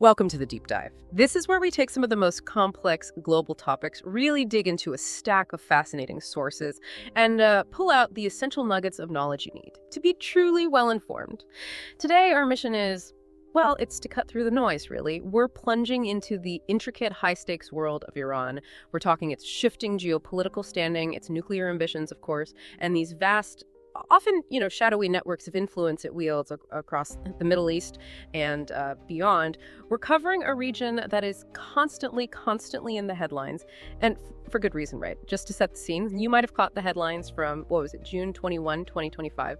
Welcome to the Deep Dive. This is where we take some of the most complex global topics, really dig into a stack of fascinating sources, and pull out the essential nuggets of knowledge you need to be truly well-informed. Today, our mission is, well, it's to cut through the noise, really. We're plunging into the intricate, high-stakes world of Iran. We're talking its shifting geopolitical standing, its nuclear ambitions, of course, and these vast, often, shadowy networks of influence it wields across the Middle East and beyond. We're covering a region that is constantly in the headlines, and for good reason, right? Just to set the scene, you might have caught the headlines from, June 21, 2025.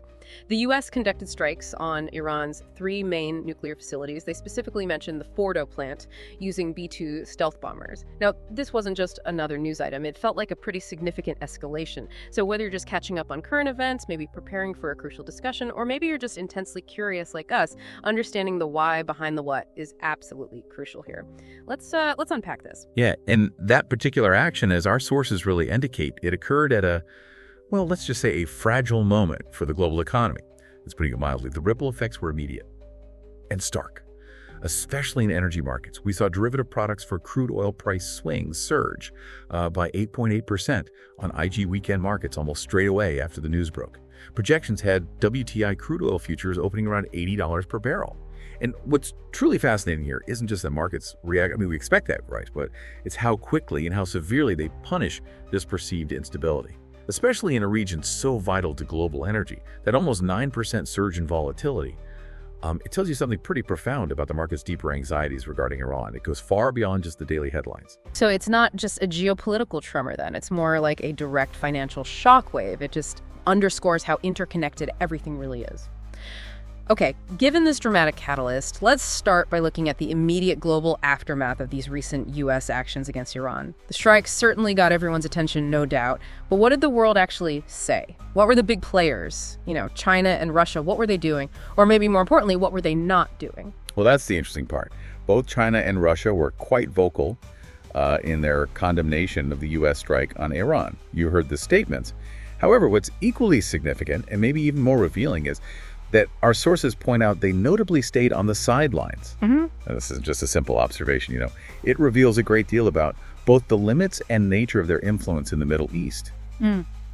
The U.S. conducted strikes on Iran's 3 main nuclear facilities. They specifically mentioned the Fordow plant using B-2 stealth bombers. Now, this wasn't just another news item. It felt like a pretty significant escalation. So whether you're just catching up on current events, maybe preparing for a crucial discussion, or maybe you're just intensely curious like us, understanding the why behind the what is absolutely crucial here. Let's unpack this. Yeah, and that particular action, as our sources really indicate, it occurred at let's just say a fragile moment for the global economy. That's putting it mildly. The ripple effects were immediate and stark, especially in energy markets. We saw derivative products for crude oil price swings surge by 8.8% on IG weekend markets almost straight away after the news broke. Projections had WTI crude oil futures opening around $80 per barrel. And what's truly fascinating here isn't just that markets react, we expect that, right? But it's how quickly and how severely they punish this perceived instability, especially in a region so vital to global energy. That almost 9% surge in volatility, it tells you something pretty profound about the market's deeper anxieties regarding Iran. It goes far beyond just the daily headlines. So it's not just a geopolitical tremor then. It's more like a direct financial shockwave. It just underscores how interconnected everything really is. Okay, given this dramatic catalyst, let's start by looking at the immediate global aftermath of these recent U.S. actions against Iran. The strikes certainly got everyone's attention, no doubt, but what did the world actually say? What were the big players? China and Russia, what were they doing? Or maybe more importantly, what were they not doing? Well, that's the interesting part. Both China and Russia were quite vocal in their condemnation of the U.S. strike on Iran. You heard the statements. However, what's equally significant, and maybe even more revealing, is that our sources point out they notably stayed on the sidelines. This is just a simple observation, It reveals a great deal about both the limits and nature of their influence in the Middle East.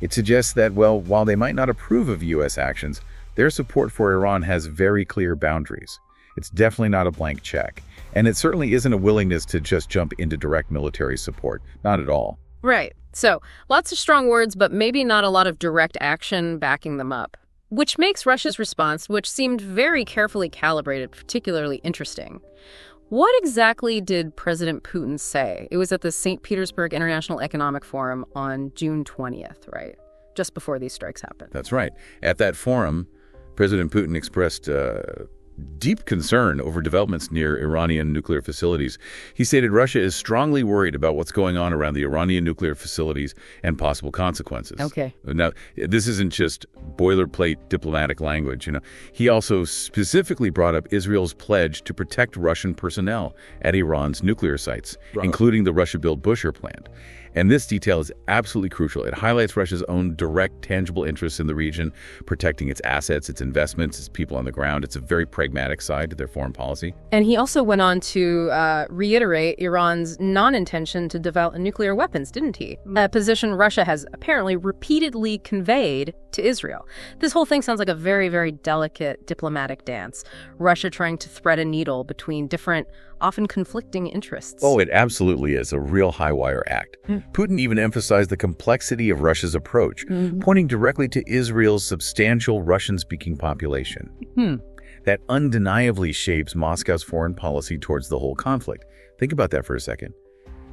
It suggests that, while they might not approve of U.S. actions, their support for Iran has very clear boundaries. It's definitely not a blank check. And it certainly isn't a willingness to just jump into direct military support. Not at all. Right. So, lots of strong words, but maybe not a lot of direct action backing them up. Which makes Russia's response, which seemed very carefully calibrated, particularly interesting. What exactly did President Putin say? It was at the St. Petersburg International Economic Forum on June 20th, right? Just before these strikes happened. That's right. At that forum, President Putin expressed deep concern over developments near Iranian nuclear facilities. He stated Russia is strongly worried about what's going on around the Iranian nuclear facilities and possible consequences. Okay. Now, this isn't just boilerplate diplomatic language. He also specifically brought up Israel's pledge to protect Russian personnel at Iran's nuclear sites, including the Russia-built Bushehr plant. And this detail is absolutely crucial. It highlights Russia's own direct, tangible interests in the region, protecting its assets, its investments, its people on the ground. It's a very pragmatic side to their foreign policy. And he also went on to reiterate Iran's non-intention to develop nuclear weapons, didn't he? A position Russia has apparently repeatedly conveyed to Israel. This whole thing sounds like a very, very delicate diplomatic dance. Russia trying to thread a needle between different, often conflicting interests. Oh, it absolutely is a real high-wire act. Putin even emphasized the complexity of Russia's approach, pointing directly to Israel's substantial Russian-speaking population. That undeniably shapes Moscow's foreign policy towards the whole conflict. Think about that for a second.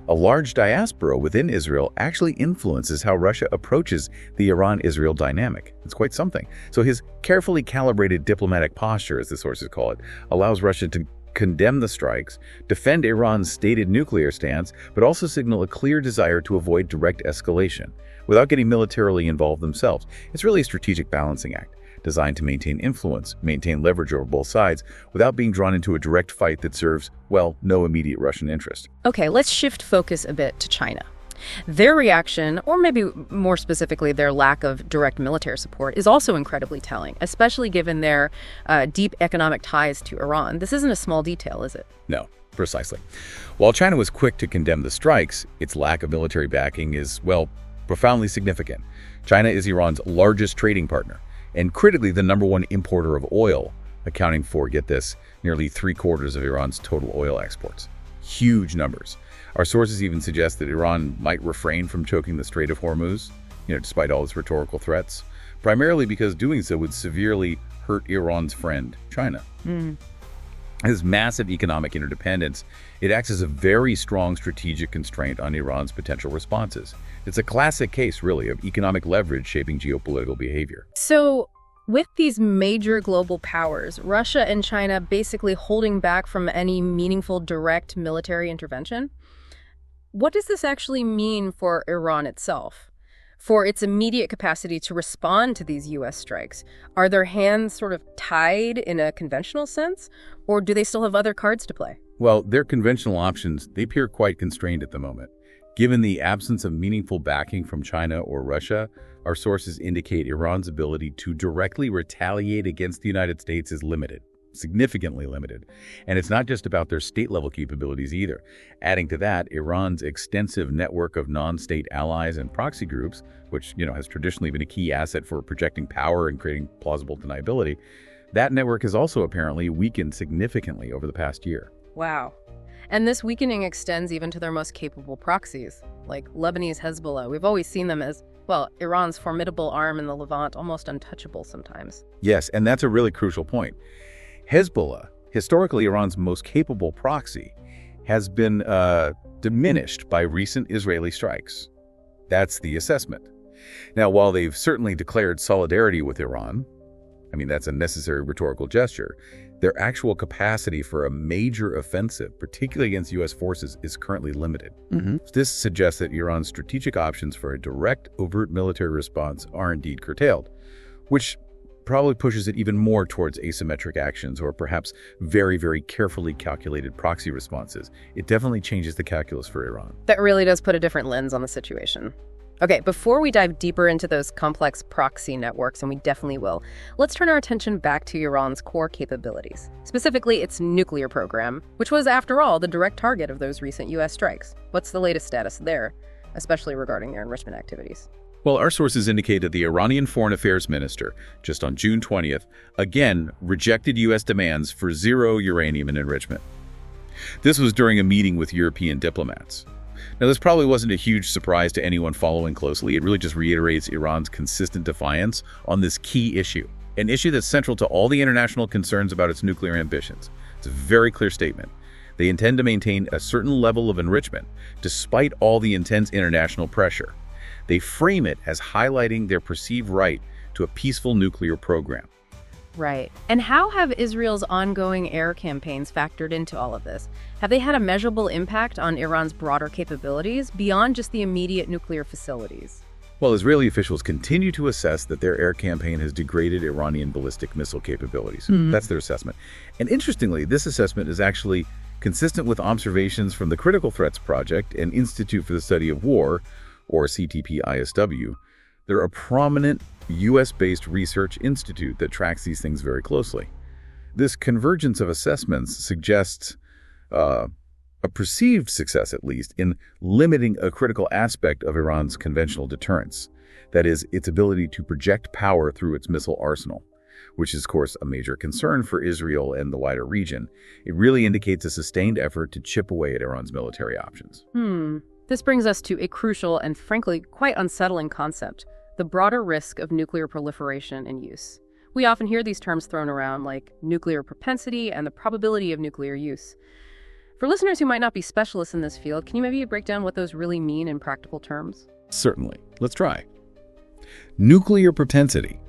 A large diaspora within Israel actually influences how Russia approaches the Iran-Israel dynamic. It's quite something. So his carefully calibrated diplomatic posture, as the sources call it, allows Russia to condemn the strikes, defend Iran's stated nuclear stance, but also signal a clear desire to avoid direct escalation without getting militarily involved themselves. It's really a strategic balancing act designed to maintain influence, maintain leverage over both sides without being drawn into a direct fight that serves, no immediate Russian interest. Okay, let's shift focus a bit to China. Their reaction, or maybe more specifically their lack of direct military support, is also incredibly telling, especially given their deep economic ties to Iran. This isn't a small detail, is it? No, precisely. While China was quick to condemn the strikes, its lack of military backing is, well, profoundly significant. China is Iran's largest trading partner, and critically the #1 importer of oil, accounting for, get this, nearly 3/4 of Iran's total oil exports. Huge numbers. Our sources even suggest that Iran might refrain from choking the Strait of Hormuz, despite all its rhetorical threats, primarily because doing so would severely hurt Iran's friend, China. This massive economic interdependence, it acts as a very strong strategic constraint on Iran's potential responses. It's a classic case, really, of economic leverage shaping geopolitical behavior. So, with these major global powers, Russia and China basically holding back from any meaningful direct military intervention, what does this actually mean for Iran itself? For its immediate capacity to respond to these U.S. strikes? Are their hands sort of tied in a conventional sense, or do they still have other cards to play? Well, their conventional options, they appear quite constrained at the moment. Given the absence of meaningful backing from China or Russia, our sources indicate Iran's ability to directly retaliate against the United States is limited, significantly limited. And it's not just about their state-level capabilities either. Adding to that, Iran's extensive network of non-state allies and proxy groups, which has traditionally been a key asset for projecting power and creating plausible deniability, that network has also apparently weakened significantly over the past year. Wow. And this weakening extends even to their most capable proxies, like Lebanese Hezbollah. We've always seen them as, well, Iran's formidable arm in the Levant, almost untouchable sometimes. Yes, and that's a really crucial point. Hezbollah, historically Iran's most capable proxy, has been diminished by recent Israeli strikes. That's the assessment. Now, while they've certainly declared solidarity with Iran, that's a necessary rhetorical gesture, their actual capacity for a major offensive, particularly against U.S. forces, is currently limited. This suggests that Iran's strategic options for a direct, overt military response are indeed curtailed, which probably pushes it even more towards asymmetric actions or perhaps very, very carefully calculated proxy responses. It definitely changes the calculus for Iran. That really does put a different lens on the situation. Okay, before we dive deeper into those complex proxy networks, and we definitely will, let's turn our attention back to Iran's core capabilities, specifically its nuclear program, which was, after all, the direct target of those recent U.S. strikes. What's the latest status there, especially regarding their enrichment activities? Well, our sources indicate that the Iranian Foreign Affairs Minister, just on June 20th, again rejected U.S. demands for zero uranium in enrichment. This was during a meeting with European diplomats. Now, this probably wasn't a huge surprise to anyone following closely. It really just reiterates Iran's consistent defiance on this key issue, an issue that's central to all the international concerns about its nuclear ambitions. It's a very clear statement. They intend to maintain a certain level of enrichment, despite all the intense international pressure. They frame it as highlighting their perceived right to a peaceful nuclear program. Right. And how have Israel's ongoing air campaigns factored into all of this? Have they had a measurable impact on Iran's broader capabilities beyond just the immediate nuclear facilities? Well, Israeli officials continue to assess that their air campaign has degraded Iranian ballistic missile capabilities. That's their assessment. And interestingly, this assessment is actually consistent with observations from the Critical Threats Project and Institute for the Study of War, or CTP-ISW. They're a prominent U.S.-based research institute that tracks these things very closely. This convergence of assessments suggests a perceived success, at least, in limiting a critical aspect of Iran's conventional deterrence. That is, its ability to project power through its missile arsenal, which is, of course, a major concern for Israel and the wider region. It really indicates a sustained effort to chip away at Iran's military options. This brings us to a crucial and, frankly, quite unsettling concept: the broader risk of nuclear proliferation and use. We often hear these terms thrown around, like nuclear propensity and the probability of nuclear use. For listeners who might not be specialists in this field, can you maybe break down what those really mean in practical terms? Certainly. Let's try. Nuclear propensity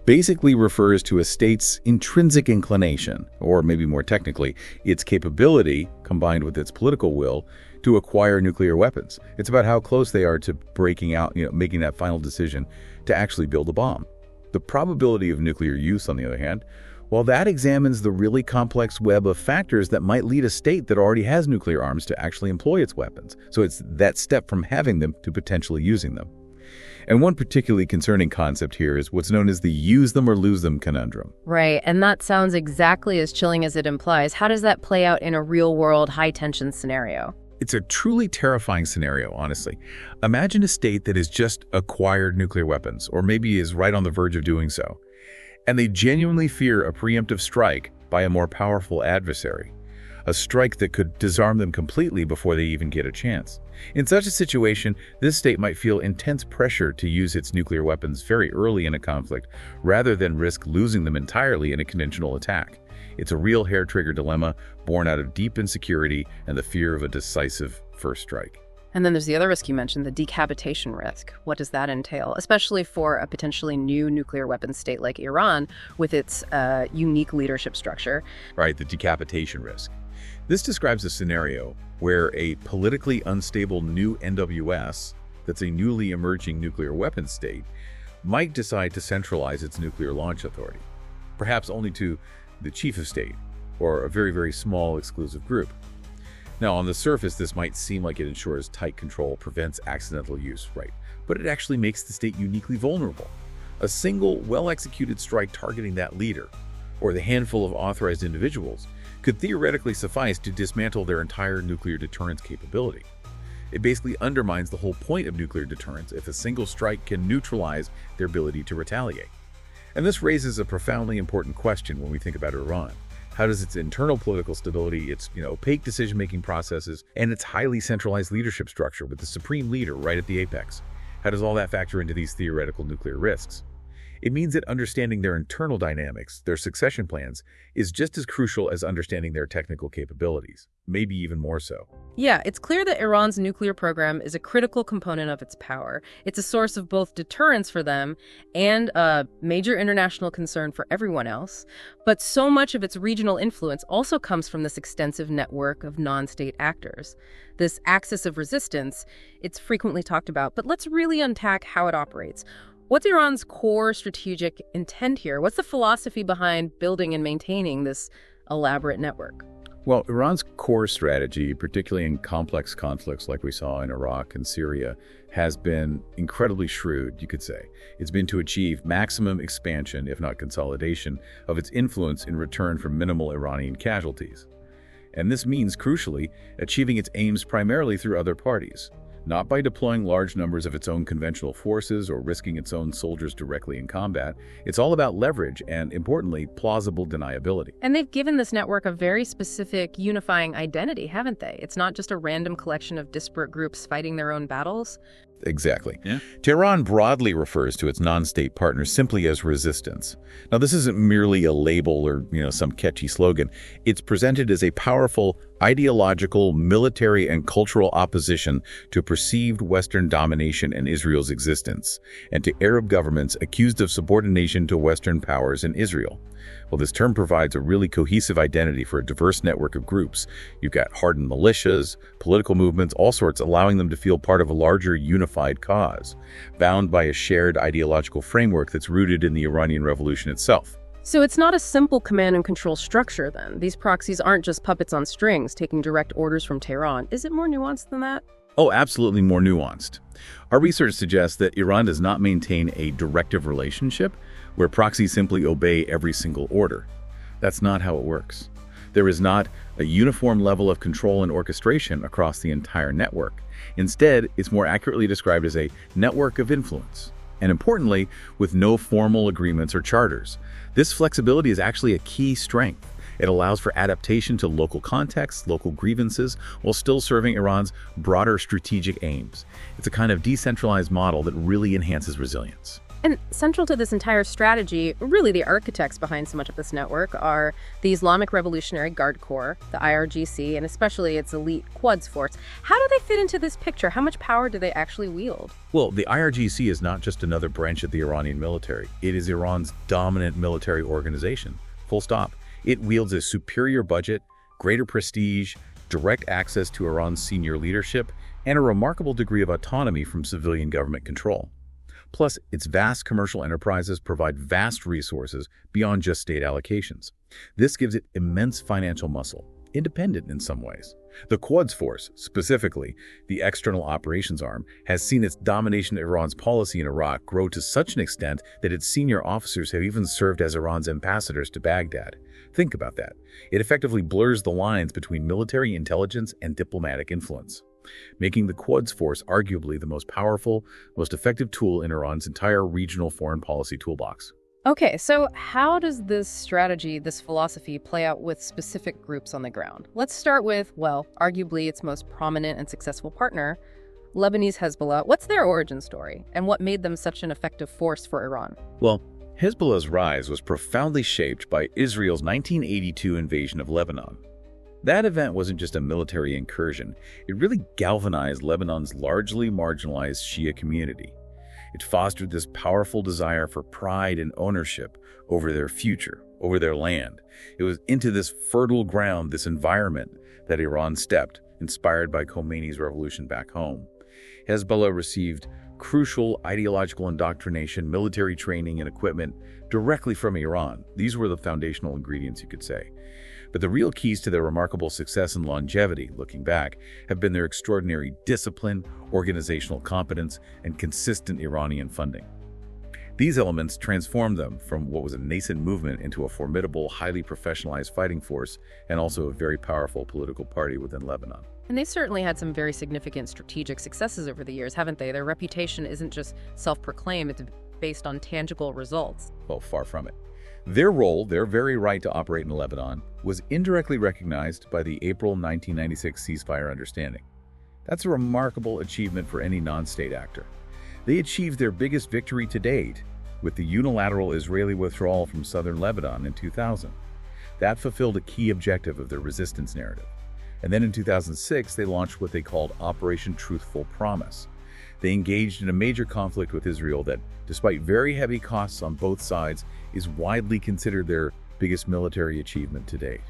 basically refers to a state's intrinsic inclination, or maybe more technically, its capability, combined with its political will, to acquire nuclear weapons. It's about how close they are to breaking out, making that final decision to actually build a bomb. The probability of nuclear use, on the other hand, Well, that examines the really complex web of factors that might lead a state that already has nuclear arms to actually employ its weapons. So it's that step from having them to potentially using them. And one particularly concerning concept here is what's known as the use them or lose them conundrum. Right, and that sounds exactly as chilling as it implies. How does that play out in a real-world, high-tension scenario? It's a truly terrifying scenario, honestly. Imagine a state that has just acquired nuclear weapons, or maybe is right on the verge of doing so, and they genuinely fear a preemptive strike by a more powerful adversary, a strike that could disarm them completely before they even get a chance. In such a situation, this state might feel intense pressure to use its nuclear weapons very early in a conflict, rather than risk losing them entirely in a conventional attack. It's a real hair-trigger dilemma born out of deep insecurity and the fear of a decisive first strike. And then there's the other risk you mentioned, the decapitation risk. What does that entail, especially for a potentially new nuclear weapons state like Iran with its unique leadership structure? Right, the decapitation risk. This describes a scenario where a politically unstable new NWS, that's a newly emerging nuclear weapons state, might decide to centralize its nuclear launch authority, perhaps only to the chief of state, or a very, very small exclusive group. Now, on the surface, this might seem like it ensures tight control, prevents accidental use, right? But it actually makes the state uniquely vulnerable. A single, well-executed strike targeting that leader, or the handful of authorized individuals, could theoretically suffice to dismantle their entire nuclear deterrence capability. It basically undermines the whole point of nuclear deterrence if a single strike can neutralize their ability to retaliate. And this raises a profoundly important question when we think about Iran. How does its internal political stability, its opaque decision-making processes, and its highly centralized leadership structure with the supreme leader right at the apex, how does all that factor into these theoretical nuclear risks? It means that understanding their internal dynamics, their succession plans, is just as crucial as understanding their technical capabilities, maybe even more so. Yeah, it's clear that Iran's nuclear program is a critical component of its power. It's a source of both deterrence for them and a major international concern for everyone else. But so much of its regional influence also comes from this extensive network of non-state actors. This axis of resistance, it's frequently talked about, but let's really unpack how it operates. What's Iran's core strategic intent here? What's the philosophy behind building and maintaining this elaborate network? Well, Iran's core strategy, particularly in complex conflicts like we saw in Iraq and Syria, has been incredibly shrewd, you could say. It's been to achieve maximum expansion, if not consolidation, of its influence in return for minimal Iranian casualties. And this means, crucially, achieving its aims primarily through other parties, not by deploying large numbers of its own conventional forces or risking its own soldiers directly in combat. It's all about leverage and, importantly, plausible deniability. And they've given this network a very specific unifying identity, haven't they? It's not just a random collection of disparate groups fighting their own battles. Exactly. Yeah. Tehran broadly refers to its non-state partners simply as resistance. Now, this isn't merely a label or, some catchy slogan. It's presented as a powerful ideological, military, and cultural opposition to perceived Western domination and Israel's existence, and to Arab governments accused of subordination to Western powers in Israel. Well, this term provides a really cohesive identity for a diverse network of groups. You've got hardened militias, political movements, all sorts, allowing them to feel part of a larger unified cause, bound by a shared ideological framework that's rooted in the Iranian Revolution itself. So it's not a simple command and control structure, then. These proxies aren't just puppets on strings taking direct orders from Tehran. Is it more nuanced than that? Oh, absolutely more nuanced. Our research suggests that Iran does not maintain a directive relationship where proxies simply obey every single order. That's not how it works. There is not a uniform level of control and orchestration across the entire network. Instead, it's more accurately described as a network of influence, and importantly, with no formal agreements or charters. This flexibility is actually a key strength. It allows for adaptation to local contexts, local grievances, while still serving Iran's broader strategic aims. It's a kind of decentralized model that really enhances resilience. And central to this entire strategy, really the architects behind so much of this network, are the Islamic Revolutionary Guard Corps, the IRGC, and especially its elite Quds force. How do they fit into this picture? How much power do they actually wield? Well, the IRGC is not just another branch of the Iranian military. It is Iran's dominant military organization. Full stop. It wields a superior budget, greater prestige, direct access to Iran's senior leadership, and a remarkable degree of autonomy from civilian government control. Plus, its vast commercial enterprises provide vast resources beyond just state allocations. This gives it immense financial muscle, independent in some ways. The Quds Force, specifically the external operations arm, has seen its domination of Iran's policy in Iraq grow to such an extent that its senior officers have even served as Iran's ambassadors to Baghdad. Think about that. It effectively blurs the lines between military intelligence and diplomatic influence, making the Quds Force arguably the most powerful, most effective tool in Iran's entire regional foreign policy toolbox. Okay, so how does this strategy, this philosophy, play out with specific groups on the ground? Let's start with, well, arguably its most prominent and successful partner, Lebanese Hezbollah. What's their origin story, and what made them such an effective force for Iran? Well, Hezbollah's rise was profoundly shaped by Israel's 1982 invasion of Lebanon. That event wasn't just a military incursion. It really galvanized Lebanon's largely marginalized Shia community. It fostered this powerful desire for pride and ownership over their future, over their land. It was into this fertile ground, this environment, that Iran stepped, inspired by Khomeini's revolution back home. Hezbollah received crucial ideological indoctrination, military training, and equipment directly from Iran. These were the foundational ingredients, you could say. But the real keys to their remarkable success and longevity, looking back, have been their extraordinary discipline, organizational competence, and consistent Iranian funding. These elements transformed them from what was a nascent movement into a formidable, highly professionalized fighting force, and also a very powerful political party within Lebanon. And they certainly had some very significant strategic successes over the years, haven't they? Their reputation isn't just self-proclaimed, it's based on tangible results. Well, far from it. Their role, their very right to operate in Lebanon, was indirectly recognized by the April 1996 ceasefire understanding. That's a remarkable achievement for any non-state actor. They achieved their biggest victory to date with the unilateral Israeli withdrawal from southern Lebanon in 2000. That fulfilled a key objective of their resistance narrative. And then in 2006, they launched what they called Operation Truthful Promise. They engaged in a major conflict with Israel that, despite very heavy costs on both sides, is widely considered their biggest military achievement to date.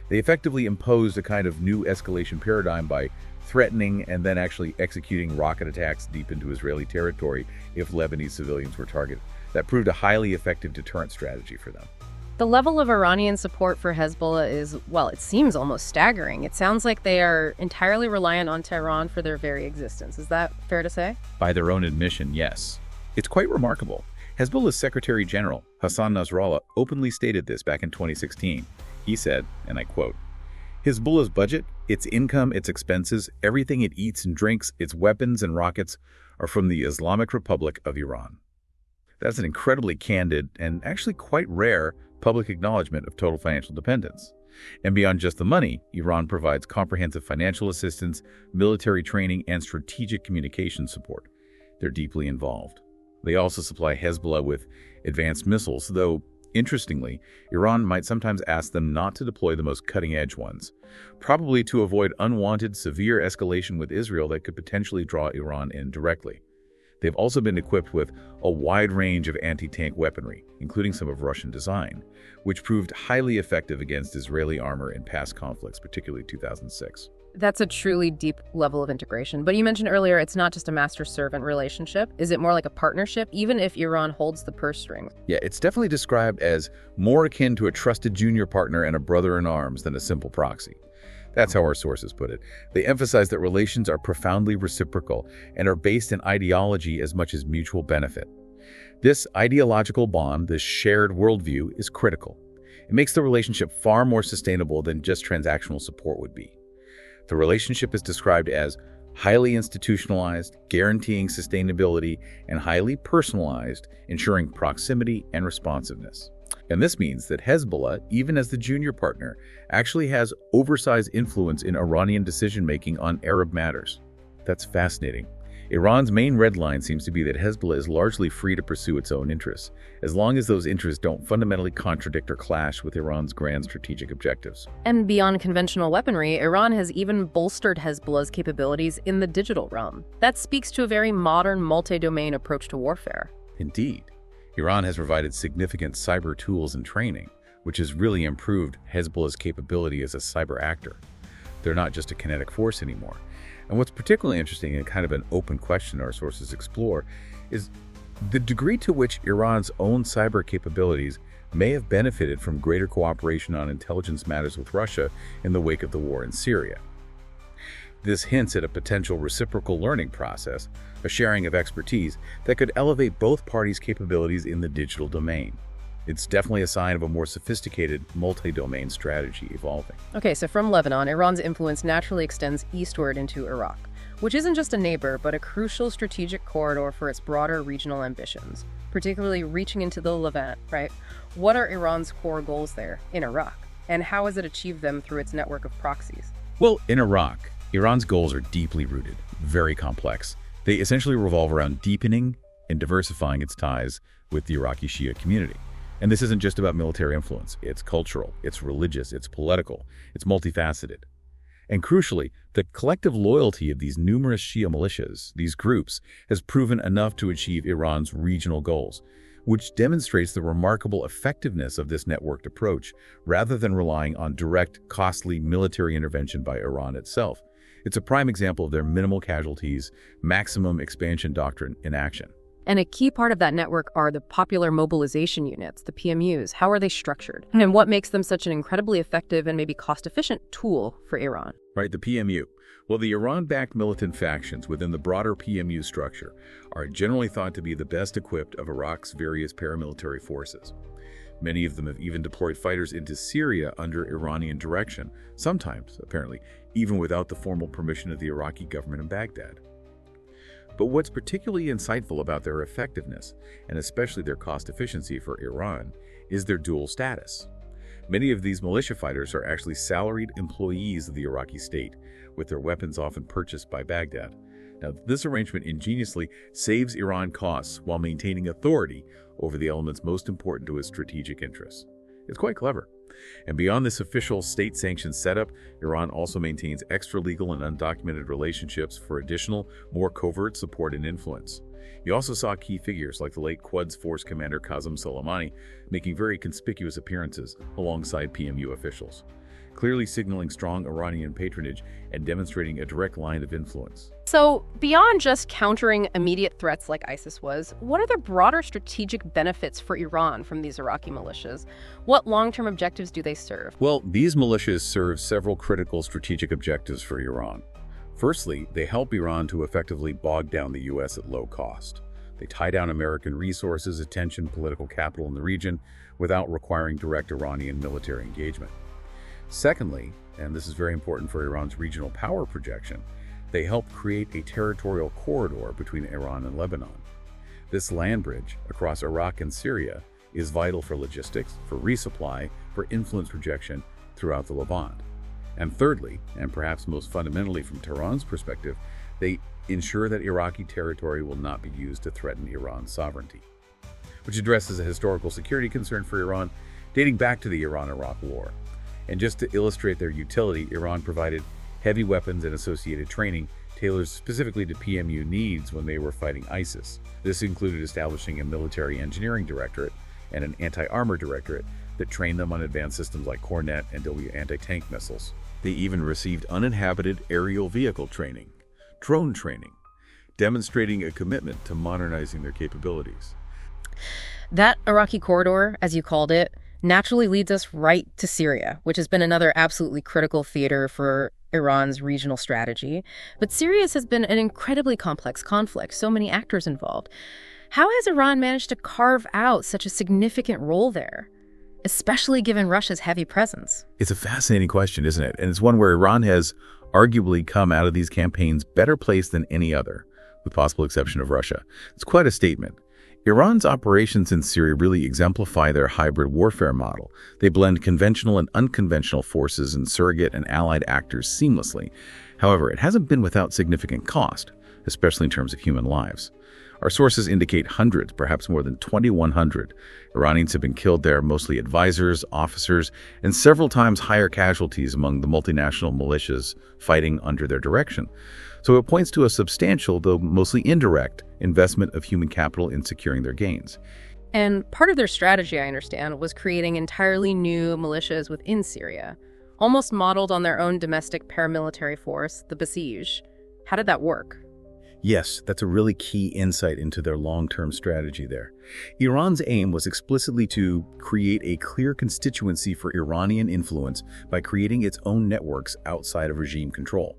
They effectively imposed a kind of new escalation paradigm by threatening and then actually executing rocket attacks deep into Israeli territory if Lebanese civilians were targeted. That proved a highly effective deterrent strategy for them. The level of Iranian support for Hezbollah is, well, it seems almost staggering. It sounds like they are entirely reliant on Tehran for their very existence. Is that fair to say? By their own admission, yes. It's quite remarkable. Hezbollah's Secretary General, Hassan Nasrallah, openly stated this back in 2016. He said, and I quote, "Hezbollah's budget, its income, its expenses, everything it eats and drinks, its weapons and rockets, are from the Islamic Republic of Iran." That's an incredibly candid and actually quite rare public acknowledgement of total financial dependence. And beyond just the money, Iran provides comprehensive financial assistance, military training, and strategic communication support. They're deeply involved. They also supply Hezbollah with advanced missiles, though, interestingly, Iran might sometimes ask them not to deploy the most cutting-edge ones, probably to avoid unwanted, severe escalation with Israel that could potentially draw Iran in directly. They've also been equipped with a wide range of anti-tank weaponry, including some of Russian design, which proved highly effective against Israeli armor in past conflicts, particularly 2006. That's a truly deep level of integration. But you mentioned earlier it's not just a master-servant relationship. Is it more like a partnership, even if Iran holds the purse strings? Yeah, it's definitely described as more akin to a trusted junior partner and a brother in arms than a simple proxy. That's how our sources put it. They emphasize that relations are profoundly reciprocal and are based in ideology as much as mutual benefit. This ideological bond, this shared worldview, is critical. It makes the relationship far more sustainable than just transactional support would be. The relationship is described as highly institutionalized, guaranteeing sustainability, and highly personalized, ensuring proximity and responsiveness. And this means that Hezbollah, even as the junior partner, actually has oversized influence in Iranian decision-making on Arab matters. That's fascinating. Iran's main red line seems to be that Hezbollah is largely free to pursue its own interests, as long as those interests don't fundamentally contradict or clash with Iran's grand strategic objectives. And beyond conventional weaponry, Iran has even bolstered Hezbollah's capabilities in the digital realm. That speaks to a very modern, multi-domain approach to warfare. Indeed. Iran has provided significant cyber tools and training, which has really improved Hezbollah's capability as a cyber actor. They're not just a kinetic force anymore. And what's particularly interesting and kind of an open question our sources explore is The degree to which Iran's own cyber capabilities may have benefited from greater cooperation on intelligence matters with Russia in the wake of the war in Syria. This hints at a potential reciprocal learning process, a sharing of expertise that could elevate both parties' capabilities in the digital domain. It's definitely a sign of a more sophisticated, multi-domain strategy evolving. Okay, so from Lebanon, Iran's influence naturally extends eastward into Iraq, which isn't just a neighbor, but a crucial strategic corridor for its broader regional ambitions, particularly reaching into the Levant, right? What are Iran's core goals there in Iraq, and how has it achieved them through its network of proxies? Well, in Iraq, Iran's goals are deeply rooted, very complex. They essentially revolve around deepening and diversifying its ties with the Iraqi Shia community. And this isn't just about military influence. It's cultural, it's religious, it's political, it's multifaceted. And crucially, the collective loyalty of these numerous Shia militias, these groups, has proven enough to achieve Iran's regional goals, which demonstrates the remarkable effectiveness of this networked approach rather than relying on direct, costly military intervention by Iran itself. It's a prime example of their minimal casualties, maximum expansion doctrine in action. And a key part of that network are the popular mobilization units, the PMUs. How are they structured? And what makes them such an incredibly effective and maybe cost-efficient tool for Iran? Right, the PMU. Well, the Iran-backed militant factions within the broader PMU structure are generally thought to be the best equipped of Iraq's various paramilitary forces. Many of them have even deployed fighters into Syria under Iranian direction, sometimes, apparently, even without the formal permission of the Iraqi government in Baghdad. But what's particularly insightful about their effectiveness, and especially their cost efficiency for Iran, is their dual status. Many of these militia fighters are actually salaried employees of the Iraqi state, with their weapons often purchased by Baghdad. Now, this arrangement ingeniously saves Iran costs while maintaining authority over the elements most important to its strategic interests. It's quite clever. And beyond this official state-sanctioned setup, Iran also maintains extra-legal and undocumented relationships for additional, more covert support and influence. You also saw key figures like the late Quds Force Commander Qasem Soleimani making very conspicuous appearances alongside PMU officials, clearly signaling strong Iranian patronage and demonstrating a direct line of influence. So, beyond just countering immediate threats like ISIS was, what are the broader strategic benefits for Iran from these Iraqi militias? What long-term objectives do they serve? Well, these militias serve several critical strategic objectives for Iran. Firstly, they help Iran to effectively bog down the U.S. at low cost. They tie down American resources, attention, political capital in the region without requiring direct Iranian military engagement. Secondly, and this is very important for Iran's regional power projection, they help create a territorial corridor between Iran and Lebanon. This land bridge across Iraq and Syria is vital for logistics, for resupply, for influence projection throughout the Levant. And thirdly, and perhaps most fundamentally from Tehran's perspective, they ensure that Iraqi territory will not be used to threaten Iran's sovereignty, which addresses a historical security concern for Iran dating back to the Iran-Iraq War. And just to illustrate their utility, Iran provided heavy weapons and associated training tailored specifically to PMU needs when they were fighting ISIS. This included establishing a military engineering directorate and an anti-armor directorate that trained them on advanced systems like Cornet and anti-tank missiles. They even received uninhabited aerial vehicle training, drone training, demonstrating a commitment to modernizing their capabilities. That Iraqi corridor, as you called it, naturally leads us right to Syria, which has been another absolutely critical theater for Iran's regional strategy. But Syria has been an incredibly complex conflict, so many actors involved. How has Iran managed to carve out such a significant role there, especially given Russia's heavy presence? It's a fascinating question, isn't it? And it's one where Iran has arguably come out of these campaigns better placed than any other, with possible exception of Russia. It's quite a statement. Iran's operations in Syria really exemplify their hybrid warfare model. They blend conventional and unconventional forces and surrogate and allied actors seamlessly. However, it hasn't been without significant cost, especially in terms of human lives. Our sources indicate hundreds, perhaps more than 2,100 Iranians have been killed there, mostly advisors, officers, and several times higher casualties among the multinational militias fighting under their direction. So it points to a substantial, though mostly indirect, investment of human capital in securing their gains. And part of their strategy, I understand, was creating entirely new militias within Syria, almost modeled on their own domestic paramilitary force, the Basij. How did that work? Yes, that's a really key insight into their long-term strategy there. Iran's aim was explicitly to create a clear constituency for Iranian influence by creating its own networks outside of regime control.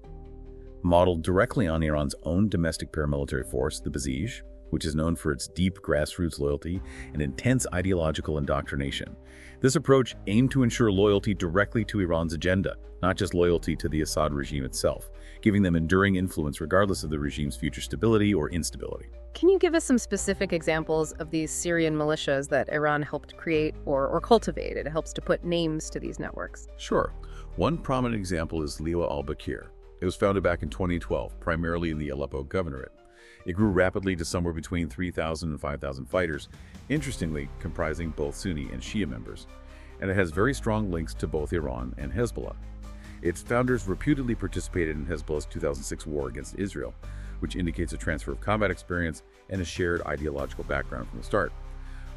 Modeled directly on Iran's own domestic paramilitary force, the Basij, which is known for its deep grassroots loyalty and intense ideological indoctrination. This approach aimed to ensure loyalty directly to Iran's agenda, not just loyalty to the Assad regime itself, giving them enduring influence regardless of the regime's future stability or instability. Can you give us some specific examples of these Syrian militias that Iran helped create or cultivate? It helps to put names to these networks. Sure. One prominent example is Liwa al-Bakir. It was founded back in 2012, primarily in the Aleppo governorate. It grew rapidly to somewhere between 3,000 and 5,000 fighters, interestingly comprising both Sunni and Shia members, and it has very strong links to both Iran and Hezbollah. Its founders reputedly participated in Hezbollah's 2006 war against Israel, which indicates a transfer of combat experience and a shared ideological background from the start.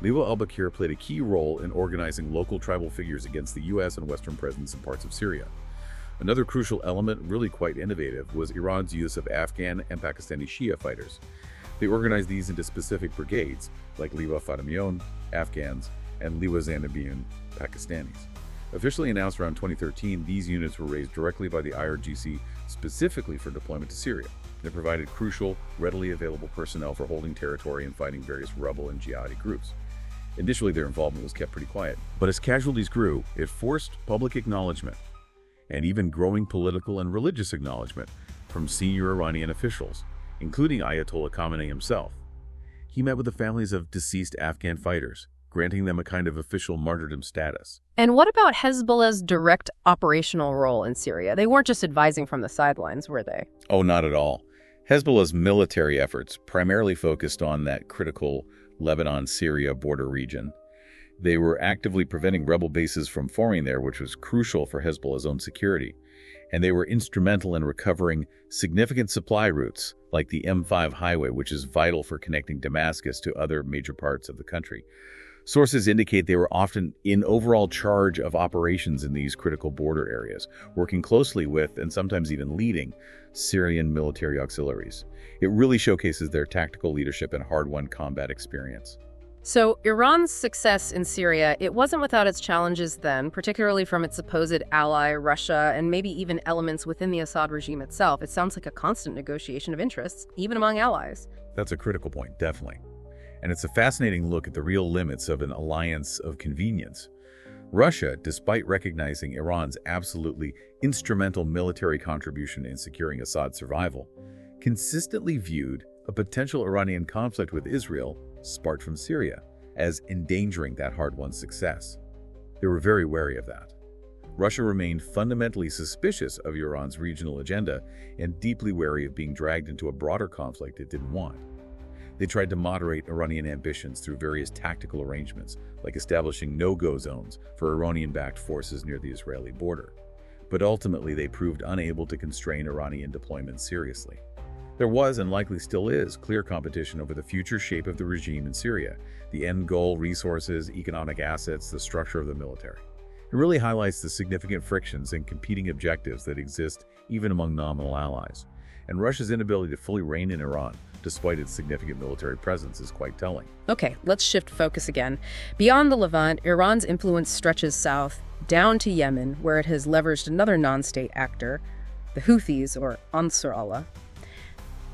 Liwa al-Bakir played a key role in organizing local tribal figures against the U.S. and Western presence in parts of Syria. Another crucial element, really quite innovative, was Iran's use of Afghan and Pakistani Shia fighters. They organized these into specific brigades, like Liwa Fatimiyon, Afghans, and Liwa Zainabiyun, Pakistanis. Officially announced around 2013, these units were raised directly by the IRGC specifically for deployment to Syria. They provided crucial, readily available personnel for holding territory and fighting various rebel and jihadi groups. Initially, their involvement was kept pretty quiet, but as casualties grew, it forced public acknowledgement and even growing political and religious acknowledgement from senior Iranian officials, including Ayatollah Khamenei himself. He met with the families of deceased Afghan fighters, granting them a kind of official martyrdom status. And what about Hezbollah's direct operational role in Syria? They weren't just advising from the sidelines, were they? Oh, not at all. Hezbollah's military efforts primarily focused on that critical Lebanon-Syria border region. They were actively preventing rebel bases from forming there, which was crucial for Hezbollah's own security. And they were instrumental in recovering significant supply routes, like the M5 highway, which is vital for connecting Damascus to other major parts of the country. Sources indicate they were often in overall charge of operations in these critical border areas, working closely with, and sometimes even leading, Syrian military auxiliaries. It really showcases their tactical leadership and hard-won combat experience. So Iran's success in Syria, it wasn't without its challenges then, particularly from its supposed ally, Russia, and maybe even elements within the Assad regime itself. It sounds like a constant negotiation of interests, even among allies. That's a critical point, definitely. And it's a fascinating look at the real limits of an alliance of convenience. Russia, despite recognizing Iran's absolutely instrumental military contribution in securing Assad's survival, consistently viewed a potential Iranian conflict with Israel, sparked from Syria, as endangering that hard-won success. They were very wary of that. Russia remained fundamentally suspicious of Iran's regional agenda and deeply wary of being dragged into a broader conflict it didn't want. They tried to moderate Iranian ambitions through various tactical arrangements, like establishing no-go zones for Iranian-backed forces near the Israeli border. But ultimately, they proved unable to constrain Iranian deployment seriously. There was, and likely still is, clear competition over the future shape of the regime in Syria, the end goal, resources, economic assets, the structure of the military. It really highlights the significant frictions and competing objectives that exist even among nominal allies. And Russia's inability to fully rein in Iran, despite its significant military presence, is quite telling. Okay, let's shift focus again. Beyond the Levant, Iran's influence stretches south, down to Yemen, where it has leveraged another non-state actor, the Houthis, or Ansar Allah.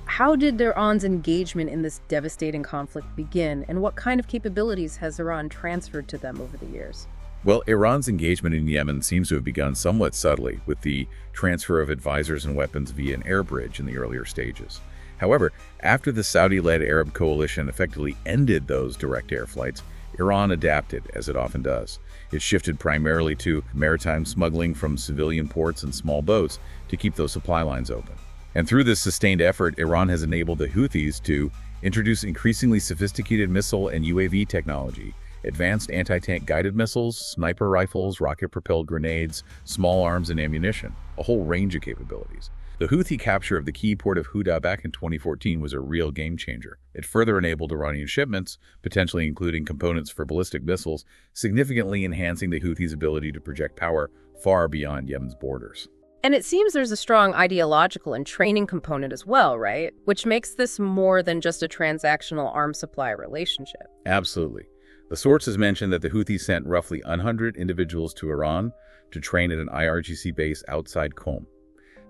How did Iran's engagement in this devastating conflict begin, and what kind of capabilities has Iran transferred to them over the years? Well, Iran's engagement in Yemen seems to have begun somewhat subtly, with the transfer of advisors and weapons via an air bridge in the earlier stages. However, after the Saudi-led Arab coalition effectively ended those direct air flights, Iran adapted, as it often does. It shifted primarily to maritime smuggling from civilian ports and small boats to keep those supply lines open. And through this sustained effort, Iran has enabled the Houthis to introduce increasingly sophisticated missile and UAV technology, advanced anti-tank guided missiles, sniper rifles, rocket-propelled grenades, small arms and ammunition, a whole range of capabilities. The Houthi capture of the key port of Houda back in 2014 was a real game-changer. It further enabled Iranian shipments, potentially including components for ballistic missiles, significantly enhancing the Houthis' ability to project power far beyond Yemen's borders. And it seems there's a strong ideological and training component as well, right? Which makes this more than just a transactional arms supply relationship. Absolutely. The sources mention that the Houthis sent roughly 100 individuals to Iran to train at an IRGC base outside Qom.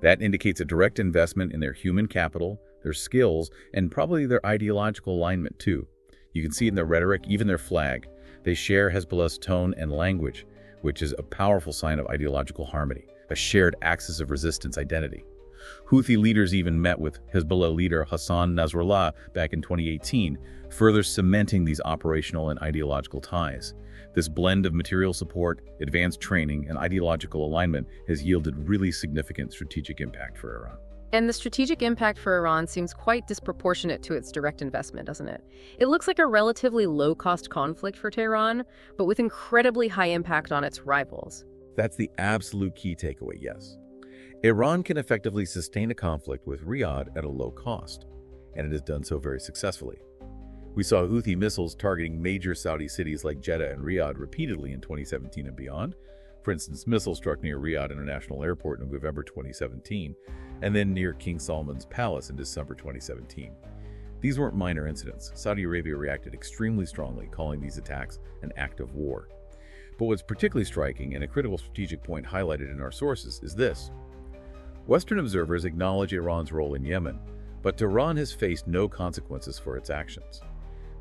That indicates a direct investment in their human capital, their skills, and probably their ideological alignment too. You can see it in their rhetoric, even their flag. They share Hezbollah's tone and language, which is a powerful sign of ideological harmony, a shared axis of resistance identity. Houthi leaders even met with Hezbollah leader Hassan Nasrallah back in 2018, further cementing these operational and ideological ties. This blend of material support, advanced training, and ideological alignment has yielded really significant strategic impact for Iran. And the strategic impact for Iran seems quite disproportionate to its direct investment, doesn't it? It looks like a relatively low-cost conflict for Tehran, but with incredibly high impact on its rivals. That's the absolute key takeaway, yes. Iran can effectively sustain a conflict with Riyadh at a low cost, and it has done so very successfully. We saw Houthi missiles targeting major Saudi cities like Jeddah and Riyadh repeatedly in 2017 and beyond. For instance, missiles struck near Riyadh International Airport in November 2017, and then near King Solomon's Palace in December 2017. These weren't minor incidents. Saudi Arabia reacted extremely strongly, calling these attacks an act of war. But what's particularly striking, and a critical strategic point highlighted in our sources, is this. Western observers acknowledge Iran's role in Yemen, but Tehran has faced no consequences for its actions.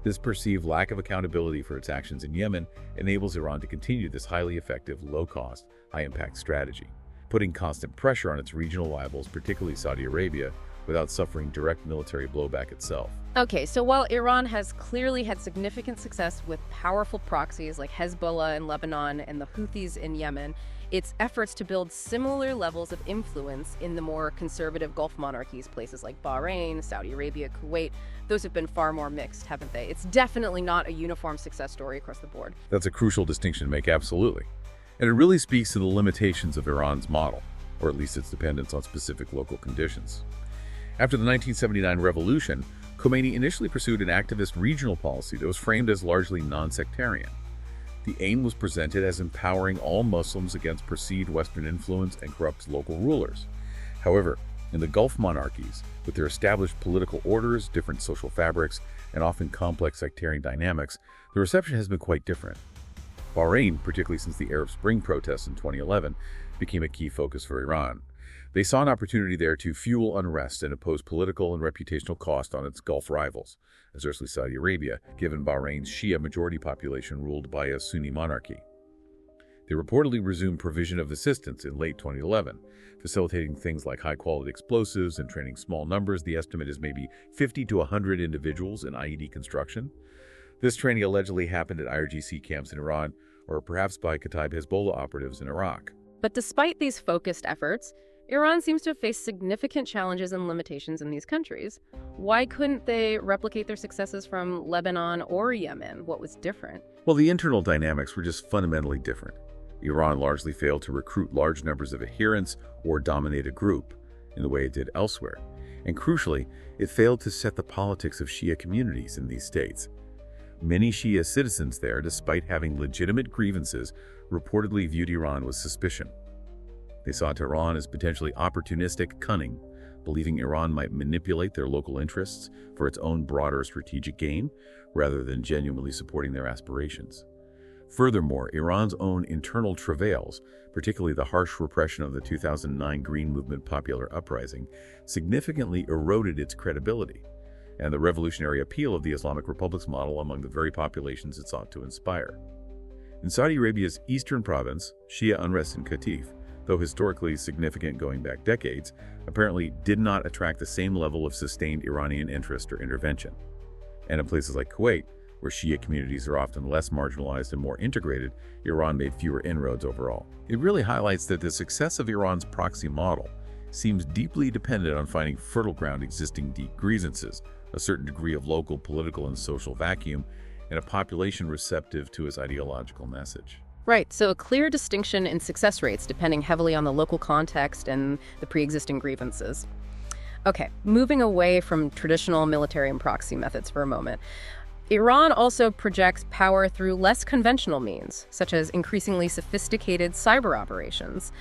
This perceived lack of accountability for its actions in Yemen enables Iran to continue this highly effective, low-cost, high-impact strategy, putting constant pressure on its regional rivals, particularly Saudi Arabia, without suffering direct military blowback itself. Okay, so while Iran has clearly had significant success with powerful proxies like Hezbollah in Lebanon and the Houthis in Yemen, its efforts to build similar levels of influence in the more conservative Gulf monarchies, places like Bahrain, Saudi Arabia, Kuwait, those have been far more mixed, haven't they? It's definitely not a uniform success story across the board. That's a crucial distinction to make, absolutely. And it really speaks to the limitations of Iran's model, or at least its dependence on specific local conditions. After the 1979 revolution, Khomeini initially pursued an activist regional policy that was framed as largely non-sectarian. The aim was presented as empowering all Muslims against perceived Western influence and corrupt local rulers. However, in the Gulf monarchies, with their established political orders, different social fabrics, and often complex sectarian dynamics, the reception has been quite different. Bahrain, particularly since the Arab Spring protests in 2011, became a key focus for Iran. They saw an opportunity there to fuel unrest and impose political and reputational cost on its Gulf rivals, especially Saudi Arabia, given Bahrain's Shia majority population ruled by a Sunni monarchy. They reportedly resumed provision of assistance in late 2011, facilitating things like high-quality explosives and training small numbers. The estimate is maybe 50 to 100 individuals in IED construction. This training allegedly happened at IRGC camps in Iran, or perhaps by Kataib Hezbollah operatives in Iraq. But despite these focused efforts, Iran seems to have faced significant challenges and limitations in these countries. Why couldn't they replicate their successes from Lebanon or Yemen? What was different? Well, the internal dynamics were just fundamentally different. Iran largely failed to recruit large numbers of adherents or dominate a group in the way it did elsewhere. And crucially, it failed to set the politics of Shia communities in these states. Many Shia citizens there, despite having legitimate grievances, reportedly viewed Iran with suspicion. They saw Tehran as potentially opportunistic, cunning, believing Iran might manipulate their local interests for its own broader strategic gain, rather than genuinely supporting their aspirations. Furthermore, Iran's own internal travails, particularly the harsh repression of the 2009 Green Movement popular uprising, significantly eroded its credibility and the revolutionary appeal of the Islamic Republic's model among the very populations it sought to inspire. In Saudi Arabia's eastern province, Shia unrest in Qatif, though historically significant going back decades, apparently did not attract the same level of sustained Iranian interest or intervention. And in places like Kuwait, where Shia communities are often less marginalized and more integrated, Iran made fewer inroads overall. It really highlights that the success of Iran's proxy model seems deeply dependent on finding fertile ground existing deep grievances, a certain degree of local political and social vacuum, and a population receptive to its ideological message. Right, so a clear distinction in success rates depending heavily on the local context and the pre-existing grievances. Okay, moving away from traditional military and proxy methods for a moment. Iran also projects power through less conventional means, such as increasingly sophisticated cyber operations.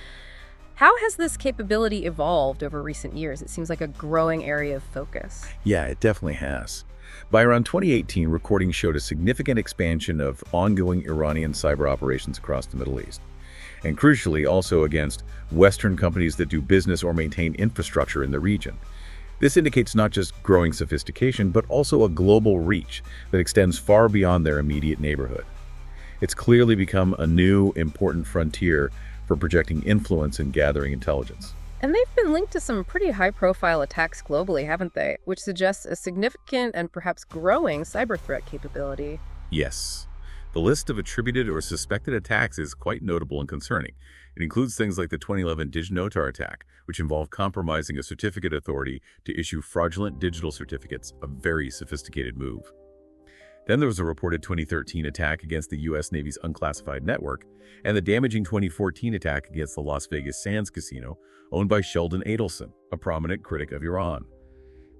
How has this capability evolved over recent years? It seems like a growing area of focus. Yeah, it definitely has. By around 2018, recordings showed a significant expansion of ongoing Iranian cyber operations across the Middle East, and crucially also against Western companies that do business or maintain infrastructure in the region. This indicates not just growing sophistication, but also a global reach that extends far beyond their immediate neighborhood. It's clearly become a new, important frontier for projecting influence and gathering intelligence. And they've been linked to some pretty high-profile attacks globally, haven't they? Which suggests a significant and perhaps growing cyber threat capability. Yes. The list of attributed or suspected attacks is quite notable and concerning. It includes things like the 2011 DigiNotar attack, which involved compromising a certificate authority to issue fraudulent digital certificates, a very sophisticated move. Then there was a reported 2013 attack against the U.S. Navy's unclassified network, and the damaging 2014 attack against the Las Vegas Sands Casino, owned by Sheldon Adelson, a prominent critic of Iran.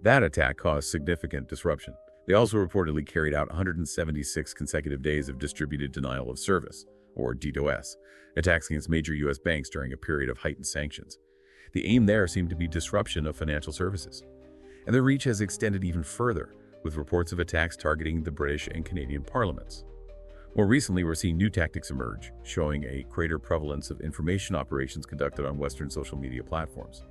That attack caused significant disruption. They also reportedly carried out 176 consecutive days of distributed denial of service, or DDoS, attacks against major U.S. banks during a period of heightened sanctions. The aim there seemed to be disruption of financial services. And their reach has extended even further, with reports of attacks targeting the British and Canadian parliaments. More recently, we're seeing new tactics emerge, showing a greater prevalence of information operations conducted on Western social media platforms.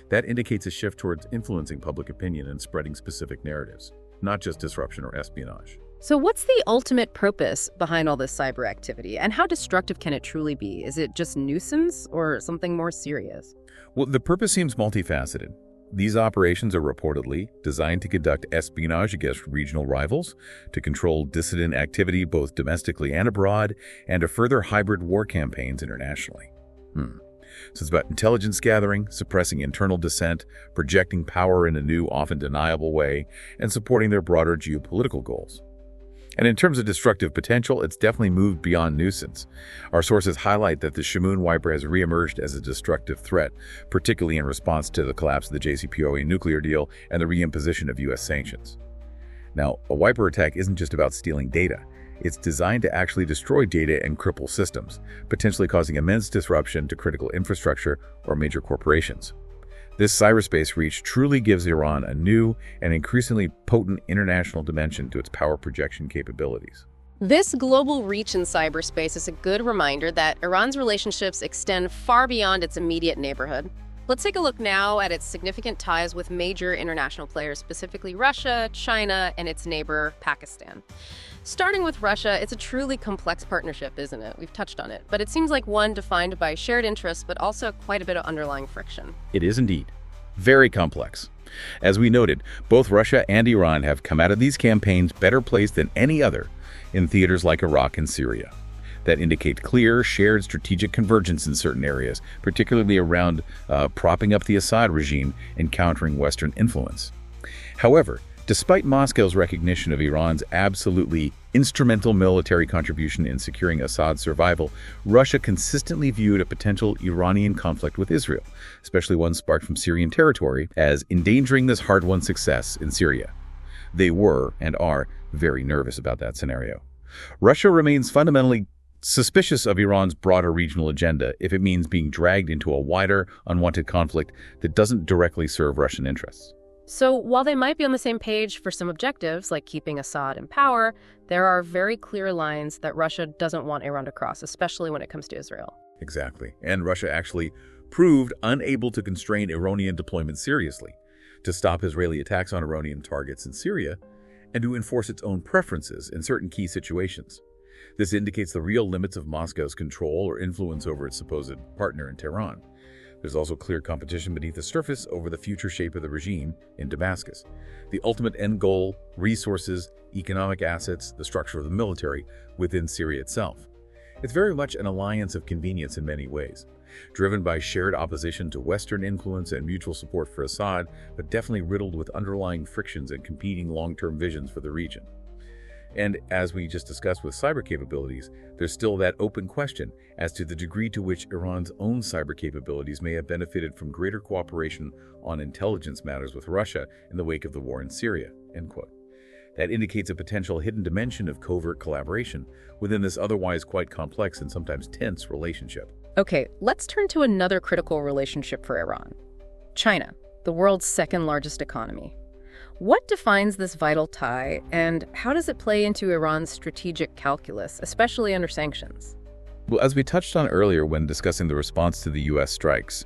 That indicates a shift towards influencing public opinion and spreading specific narratives, not just disruption or espionage. So what's the ultimate purpose behind all this cyber activity, and how destructive can it truly be? Is it just nuisance or something more serious? Well, the purpose seems multifaceted. These operations are reportedly designed to conduct espionage against regional rivals, to control dissident activity both domestically and abroad, and to further hybrid war campaigns internationally. So it's about intelligence gathering, suppressing internal dissent, projecting power in a new, often deniable way, and supporting their broader geopolitical goals. And in terms of destructive potential, it's definitely moved beyond nuisance. Our sources highlight that the Shamoon wiper has reemerged as a destructive threat, particularly in response to the collapse of the JCPOA nuclear deal and the reimposition of U.S. sanctions. Now, a wiper attack isn't just about stealing data. It's designed to actually destroy data and cripple systems, potentially causing immense disruption to critical infrastructure or major corporations. This cyberspace reach truly gives Iran a new and increasingly potent international dimension to its power projection capabilities. This global reach in cyberspace is a good reminder that Iran's relationships extend far beyond its immediate neighborhood. Let's take a look now at its significant ties with major international players, specifically Russia, China, and its neighbor, Pakistan. Starting with Russia, it's a truly complex partnership, isn't it? We've touched on it, but it seems like one defined by shared interests, but also quite a bit of underlying friction. It is indeed very complex. As we noted, both Russia and Iran have come out of these campaigns better placed than any other in theaters like Iraq and Syria that indicate clear, shared strategic convergence in certain areas, particularly around propping up the Assad regime and countering Western influence. However, despite Moscow's recognition of Iran's absolutely instrumental military contribution in securing Assad's survival, Russia consistently viewed a potential Iranian conflict with Israel, especially one sparked from Syrian territory, as endangering this hard-won success in Syria. They were, and are, very nervous about that scenario. Russia remains fundamentally suspicious of Iran's broader regional agenda if it means being dragged into a wider, unwanted conflict that doesn't directly serve Russian interests. So while they might be on the same page for some objectives, like keeping Assad in power, there are very clear lines that Russia doesn't want Iran to cross, especially when it comes to Israel. Exactly. And Russia actually proved unable to constrain Iranian deployment seriously, to stop Israeli attacks on Iranian targets in Syria, and to enforce its own preferences in certain key situations. This indicates the real limits of Moscow's control or influence over its supposed partner in Tehran. There's also clear competition beneath the surface over the future shape of the regime in Damascus. The ultimate end goal, resources, economic assets, the structure of the military within Syria itself. It's very much an alliance of convenience in many ways, driven by shared opposition to Western influence and mutual support for Assad, but definitely riddled with underlying frictions and competing long-term visions for the region. And as we just discussed with cyber capabilities, there's still that open question as to the degree to which Iran's own cyber capabilities may have benefited from greater cooperation on intelligence matters with Russia in the wake of the war in Syria, end quote. That indicates a potential hidden dimension of covert collaboration within this otherwise quite complex and sometimes tense relationship. Okay, let's turn to another critical relationship for Iran. China, the world's second largest economy. What defines this vital tie, and how does it play into Iran's strategic calculus, especially under sanctions? Well, as we touched on earlier when discussing the response to the U.S. strikes,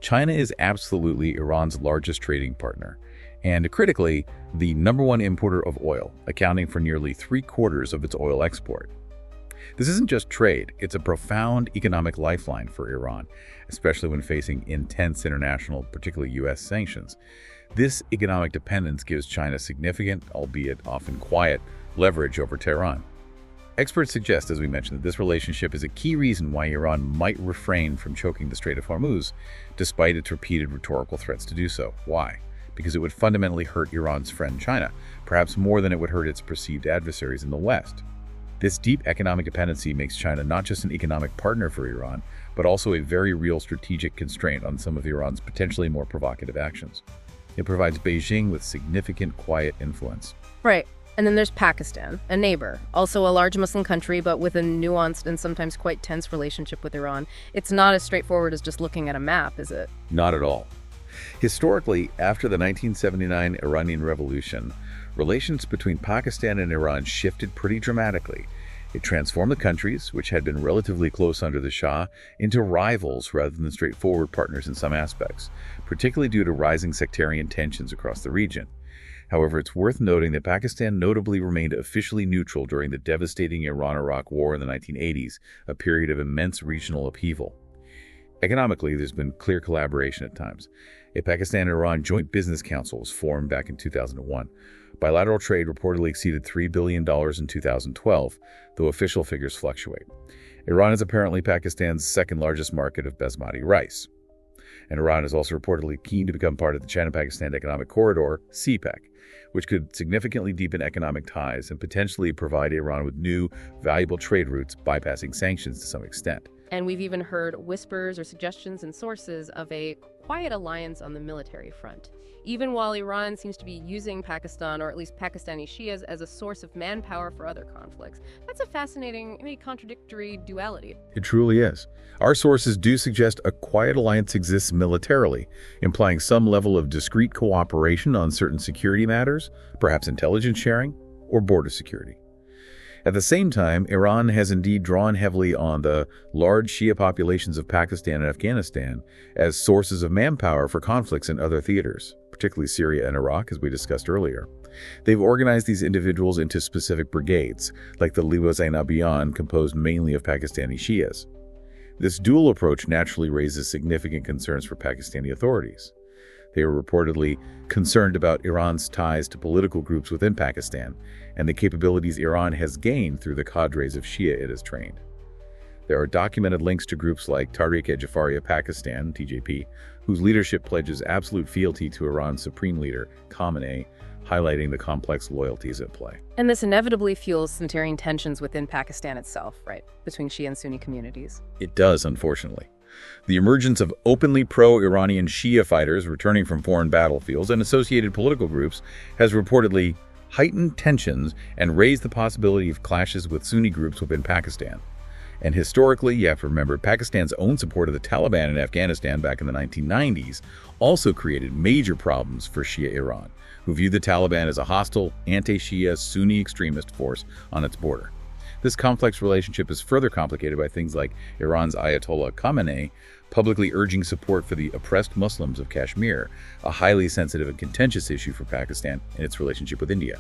China is absolutely Iran's largest trading partner, and critically, the #1 importer of oil, accounting for nearly 3/4 of its oil export. This isn't just trade, it's a profound economic lifeline for Iran, especially when facing intense international, particularly U.S. sanctions. This economic dependence gives China significant, albeit often quiet, leverage over Tehran. Experts suggest, as we mentioned, that this relationship is a key reason why Iran might refrain from choking the Strait of Hormuz, despite its repeated rhetorical threats to do so. Why? Because it would fundamentally hurt Iran's friend China, perhaps more than it would hurt its perceived adversaries in the West. This deep economic dependency makes China not just an economic partner for Iran, but also a very real strategic constraint on some of Iran's potentially more provocative actions. It provides Beijing with significant quiet influence. Right. And then there's Pakistan, a neighbor, also a large Muslim country, but with a nuanced and sometimes quite tense relationship with Iran. It's not as straightforward as just looking at a map, is it? Not at all. Historically, after the 1979 Iranian Revolution, relations between Pakistan and Iran shifted pretty dramatically. It transformed the countries, which had been relatively close under the Shah, into rivals rather than straightforward partners in some aspects, particularly due to rising sectarian tensions across the region. However, it's worth noting that Pakistan notably remained officially neutral during the devastating Iran-Iraq War in the 1980s, a period of immense regional upheaval. Economically, there's been clear collaboration at times. A Pakistan-Iran Joint Business Council was formed back in 2001. Bilateral trade reportedly exceeded $3 billion in 2012, though official figures fluctuate. Iran is apparently Pakistan's second largest market of basmati rice. And Iran is also reportedly keen to become part of the China-Pakistan Economic Corridor, CPEC, which could significantly deepen economic ties and potentially provide Iran with new, valuable trade routes, bypassing sanctions to some extent. And we've even heard whispers or suggestions in sources of a quiet alliance on the military front. Even while Iran seems to be using Pakistan, or at least Pakistani Shias, as a source of manpower for other conflicts. That's a fascinating, maybe contradictory duality. It truly is. Our sources do suggest a quiet alliance exists militarily, implying some level of discrete cooperation on certain security matters, perhaps intelligence sharing, or border security. At the same time, Iran has indeed drawn heavily on the large Shia populations of Pakistan and Afghanistan as sources of manpower for conflicts in other theaters, particularly Syria and Iraq, as we discussed earlier. They've organized these individuals into specific brigades, like the Liwa Zainabiyan, composed mainly of Pakistani Shias. This dual approach naturally raises significant concerns for Pakistani authorities. They are reportedly concerned about Iran's ties to political groups within Pakistan and the capabilities Iran has gained through the cadres of Shia it has trained. There are documented links to groups like Tehrik-e-Jafari Pakistan, TJP, whose leadership pledges absolute fealty to Iran's supreme leader, Khamenei, highlighting the complex loyalties at play. And this inevitably fuels sectarian tensions within Pakistan itself, right, between Shia and Sunni communities. It does, unfortunately. The emergence of openly pro-Iranian Shia fighters returning from foreign battlefields and associated political groups has reportedly heightened tensions and raised the possibility of clashes with Sunni groups within Pakistan. And historically, you have to remember, Pakistan's own support of the Taliban in Afghanistan back in the 1990s also created major problems for Shia Iran, who viewed the Taliban as a hostile, anti-Shia, Sunni extremist force on its border. This complex relationship is further complicated by things like Iran's Ayatollah Khamenei publicly urging support for the oppressed Muslims of Kashmir, a highly sensitive and contentious issue for Pakistan and its relationship with India.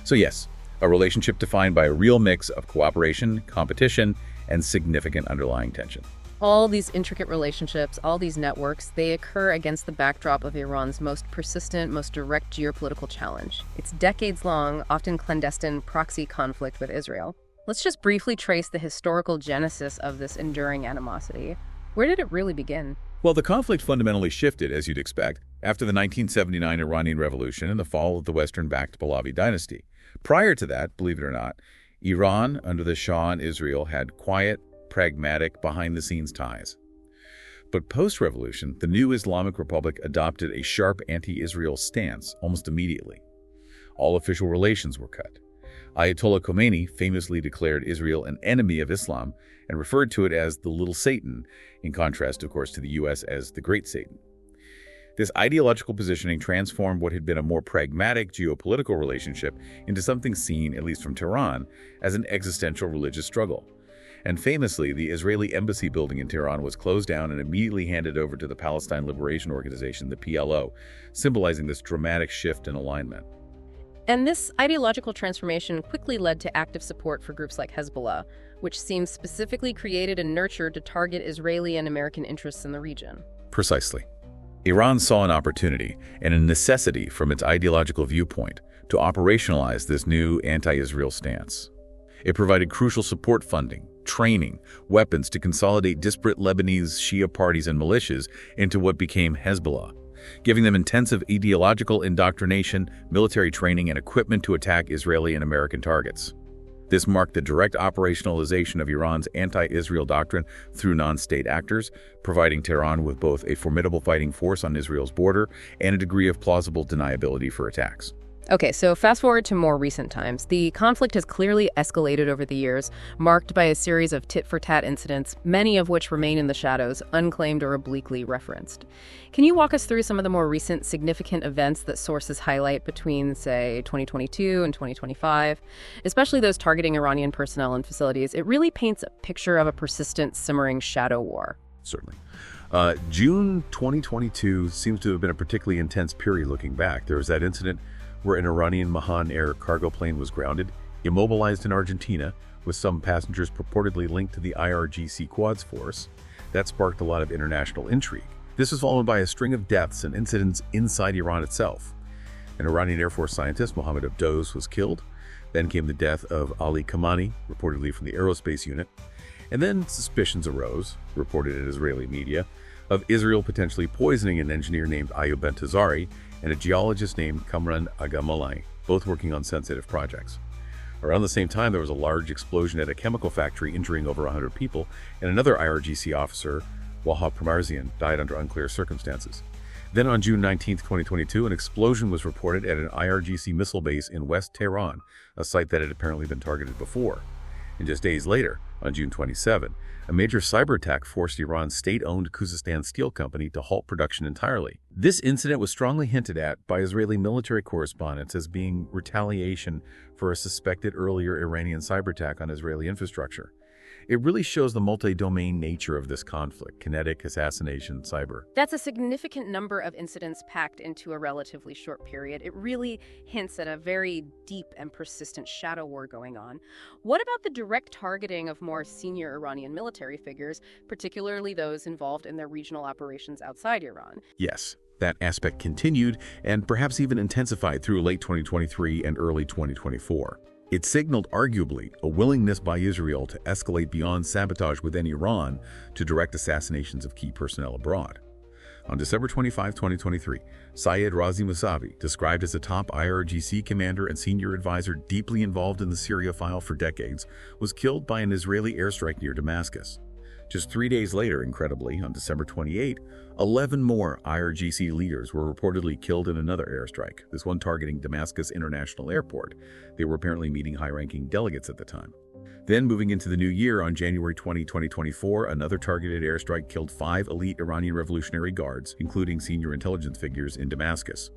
So yes, a relationship defined by a real mix of cooperation, competition, and significant underlying tension. All these intricate relationships, all these networks, they occur against the backdrop of Iran's most persistent, most direct geopolitical challenge. It's decades-long, often clandestine proxy conflict with Israel. Let's just briefly trace the historical genesis of this enduring animosity. Where did it really begin? Well, the conflict fundamentally shifted, as you'd expect, after the 1979 Iranian Revolution and the fall of the Western-backed Pahlavi dynasty. Prior to that, believe it or not, Iran, under the Shah and Israel, had quiet, pragmatic, behind-the-scenes ties. But post-revolution, the new Islamic Republic adopted a sharp anti-Israel stance almost immediately. All official relations were cut. Ayatollah Khomeini famously declared Israel an enemy of Islam and referred to it as the Little Satan, in contrast, of course, to the U.S. as the Great Satan. This ideological positioning transformed what had been a more pragmatic geopolitical relationship into something seen, at least from Tehran, as an existential religious struggle. And famously, the Israeli embassy building in Tehran was closed down and immediately handed over to the Palestine Liberation Organization, the PLO, symbolizing this dramatic shift in alignment. And this ideological transformation quickly led to active support for groups like Hezbollah, which seems specifically created and nurtured to target Israeli and American interests in the region. Precisely. Iran saw an opportunity and a necessity from its ideological viewpoint to operationalize this new anti-Israel stance. It provided crucial support funding, training, weapons to consolidate disparate Lebanese Shia parties and militias into what became Hezbollah, giving them intensive ideological indoctrination, military training, and equipment to attack Israeli and American targets. This marked the direct operationalization of Iran's anti-Israel doctrine through non-state actors, providing Tehran with both a formidable fighting force on Israel's border and a degree of plausible deniability for attacks. Okay, so fast forward to more recent times. The conflict has clearly escalated over the years, marked by a series of tit-for-tat incidents, many of which remain in the shadows, unclaimed or obliquely referenced. Can you walk us through some of the more recent significant events that sources highlight between, say, 2022 and 2025, especially those targeting Iranian personnel and facilities? It really paints a picture of a persistent, simmering shadow war. Certainly. June 2022 seems to have been a particularly intense period looking back. There was that incident where an Iranian Mahan Air cargo plane was grounded, immobilized in Argentina, with some passengers purportedly linked to the IRGC Quds Force. That sparked a lot of international intrigue. This was followed by a string of deaths and incidents inside Iran itself. An Iranian Air Force scientist, Mohammad Abdoz, was killed. Then came the death of Ali Kamani, reportedly from the aerospace unit. And then suspicions arose, reported in Israeli media, of Israel potentially poisoning an engineer named Ayub Bentazari and a geologist named Kamran Agamalai, both working on sensitive projects. Around the same time, there was a large explosion at a chemical factory injuring over 100 people, and another IRGC officer, Wahab Pramarzian, died under unclear circumstances. Then on June 19, 2022, an explosion was reported at an IRGC missile base in West Tehran, a site that had apparently been targeted before. And just days later, on June 27, a major cyber attack forced Iran's state-owned Khuzestan Steel Company to halt production entirely. This incident was strongly hinted at by Israeli military correspondents as being retaliation for a suspected earlier Iranian cyber attack on Israeli infrastructure. It really shows the multi-domain nature of this conflict: kinetic, assassination, cyber. That's a significant number of incidents packed into a relatively short period. It really hints at a very deep and persistent shadow war going on. What about the direct targeting of more senior Iranian military figures, particularly those involved in their regional operations outside Iran? Yes, that aspect continued and perhaps even intensified through late 2023 and early 2024. It signaled, arguably, a willingness by Israel to escalate beyond sabotage within Iran to direct assassinations of key personnel abroad. On December 25, 2023, Syed Razi Mousavi, described as a top IRGC commander and senior advisor deeply involved in the Syria file for decades, was killed by an Israeli airstrike near Damascus. Just 3 days later, incredibly, on December 28, 11 more IRGC leaders were reportedly killed in another airstrike, this one targeting Damascus International Airport. They were apparently meeting high-ranking delegates at the time. Then, moving into the new year, on January 20, 2024, another targeted airstrike killed 5 elite Iranian Revolutionary Guards, including senior intelligence figures in Damascus.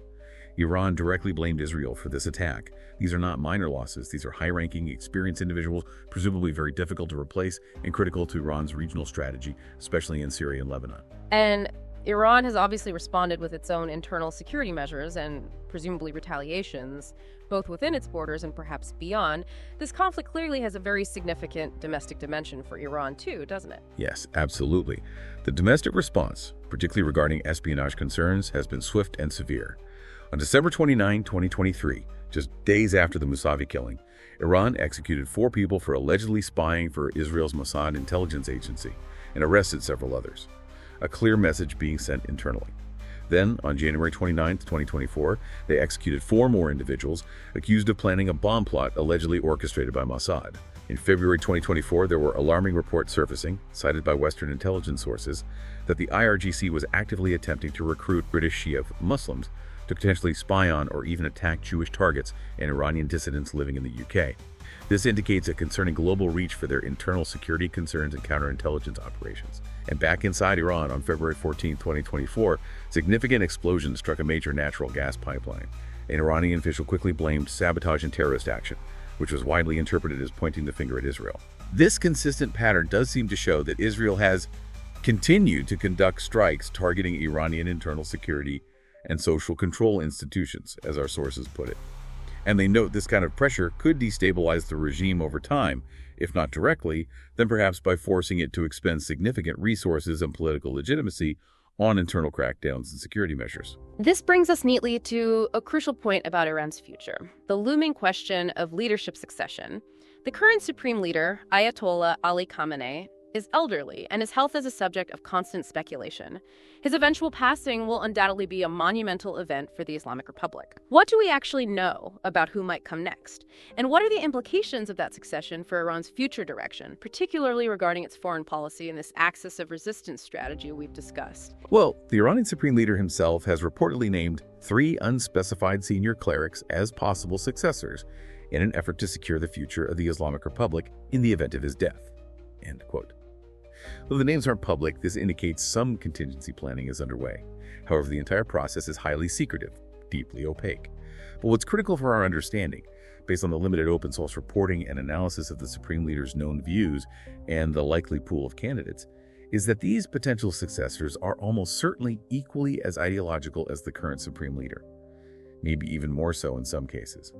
Iran directly blamed Israel for this attack. These are not minor losses. These are high-ranking, experienced individuals, presumably very difficult to replace and critical to Iran's regional strategy, especially in Syria and Lebanon. And Iran has obviously responded with its own internal security measures and presumably retaliations, both within its borders and perhaps beyond. This conflict clearly has a very significant domestic dimension for Iran too, doesn't it? Yes, absolutely. The domestic response, particularly regarding espionage concerns, has been swift and severe. On December 29, 2023, just days after the Mousavi killing, Iran executed 4 people for allegedly spying for Israel's Mossad intelligence agency and arrested several others, a clear message being sent internally. Then, on January 29, 2024, they executed 4 more individuals accused of planning a bomb plot allegedly orchestrated by Mossad. In February 2024, there were alarming reports surfacing, cited by Western intelligence sources, that the IRGC was actively attempting to recruit British Shia Muslims to potentially spy on or even attack Jewish targets and Iranian dissidents living in the UK. This indicates a concerning global reach for their internal security concerns and counterintelligence operations. And back inside Iran on February 14, 2024, significant explosions struck a major natural gas pipeline. An Iranian official quickly blamed sabotage and terrorist action, which was widely interpreted as pointing the finger at Israel. This consistent pattern does seem to show that Israel has continued to conduct strikes targeting Iranian internal security and social control institutions, as our sources put it. And they note this kind of pressure could destabilize the regime over time, if not directly, then perhaps by forcing it to expend significant resources and political legitimacy on internal crackdowns and security measures. This brings us neatly to a crucial point about Iran's future, the looming question of leadership succession. The current supreme leader, Ayatollah Ali Khamenei, is elderly, and his health is a subject of constant speculation. His eventual passing will undoubtedly be a monumental event for the Islamic Republic. What do we actually know about who might come next? And what are the implications of that succession for Iran's future direction, particularly regarding its foreign policy and this axis of resistance strategy we've discussed? Well, the Iranian supreme leader himself has reportedly named 3 unspecified senior clerics as possible successors in an effort to secure the future of the Islamic Republic in the event of his death. End quote. Though the names aren't public, this indicates some contingency planning is underway. However, the entire process is highly secretive, deeply opaque. But what's critical for our understanding, based on the limited open source reporting and analysis of the Supreme Leader's known views and the likely pool of candidates, is that these potential successors are almost certainly equally as ideological as the current Supreme Leader, maybe even more so in some cases.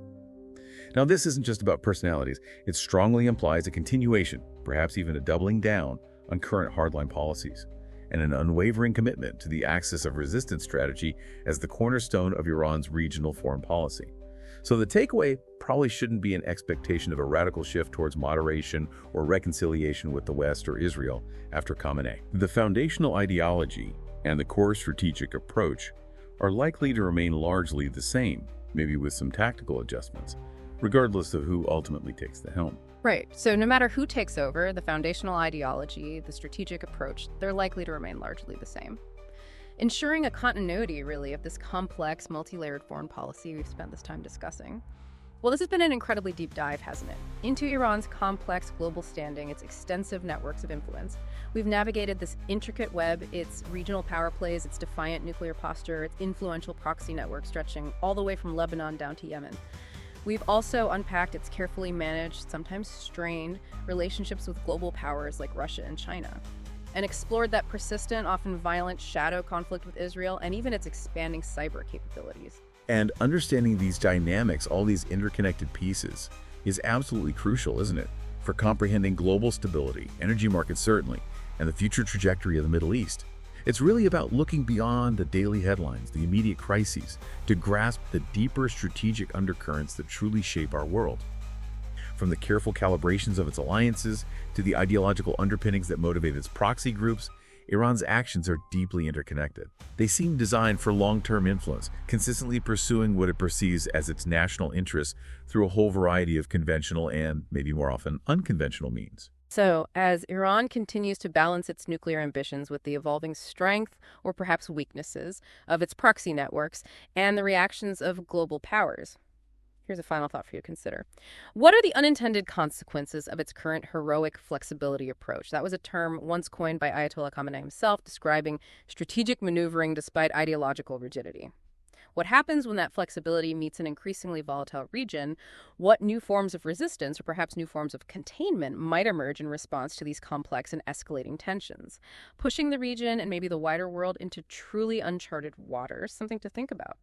Now, this isn't just about personalities. It strongly implies a continuation, perhaps even a doubling down, on current hardline policies, and an unwavering commitment to the axis of resistance strategy as the cornerstone of Iran's regional foreign policy. So the takeaway probably shouldn't be an expectation of a radical shift towards moderation or reconciliation with the West or Israel after Khamenei. The foundational ideology and the core strategic approach are likely to remain largely the same, maybe with some tactical adjustments, regardless of who ultimately takes the helm. Right. So no matter who takes over, the foundational ideology, the strategic approach, they're likely to remain largely the same. Ensuring a continuity, really, of this complex, multi-layered foreign policy we've spent this time discussing. Well, this has been an incredibly deep dive, hasn't it? Into Iran's complex global standing, its extensive networks of influence. We've navigated this intricate web, its regional power plays, its defiant nuclear posture, its influential proxy network stretching all the way from Lebanon down to Yemen. We've also unpacked its carefully managed, sometimes strained, relationships with global powers like Russia and China, and explored that persistent, often violent shadow conflict with Israel and even its expanding cyber capabilities. And understanding these dynamics, all these interconnected pieces, is absolutely crucial, isn't it? For comprehending global stability, energy markets certainly, and the future trajectory of the Middle East. It's really about looking beyond the daily headlines, the immediate crises, to grasp the deeper strategic undercurrents that truly shape our world. From the careful calibrations of its alliances to the ideological underpinnings that motivate its proxy groups, Iran's actions are deeply interconnected. They seem designed for long-term influence, consistently pursuing what it perceives as its national interests through a whole variety of conventional and, maybe more often, unconventional means. So, as Iran continues to balance its nuclear ambitions with the evolving strength, or perhaps weaknesses, of its proxy networks and the reactions of global powers, here's a final thought for you to consider. What are the unintended consequences of its current heroic flexibility approach? That was a term once coined by Ayatollah Khamenei himself, describing strategic maneuvering despite ideological rigidity. What happens when that flexibility meets an increasingly volatile region? What new forms of resistance, or perhaps new forms of containment, might emerge in response to these complex and escalating tensions, pushing the region and maybe the wider world into truly uncharted waters? Something to think about.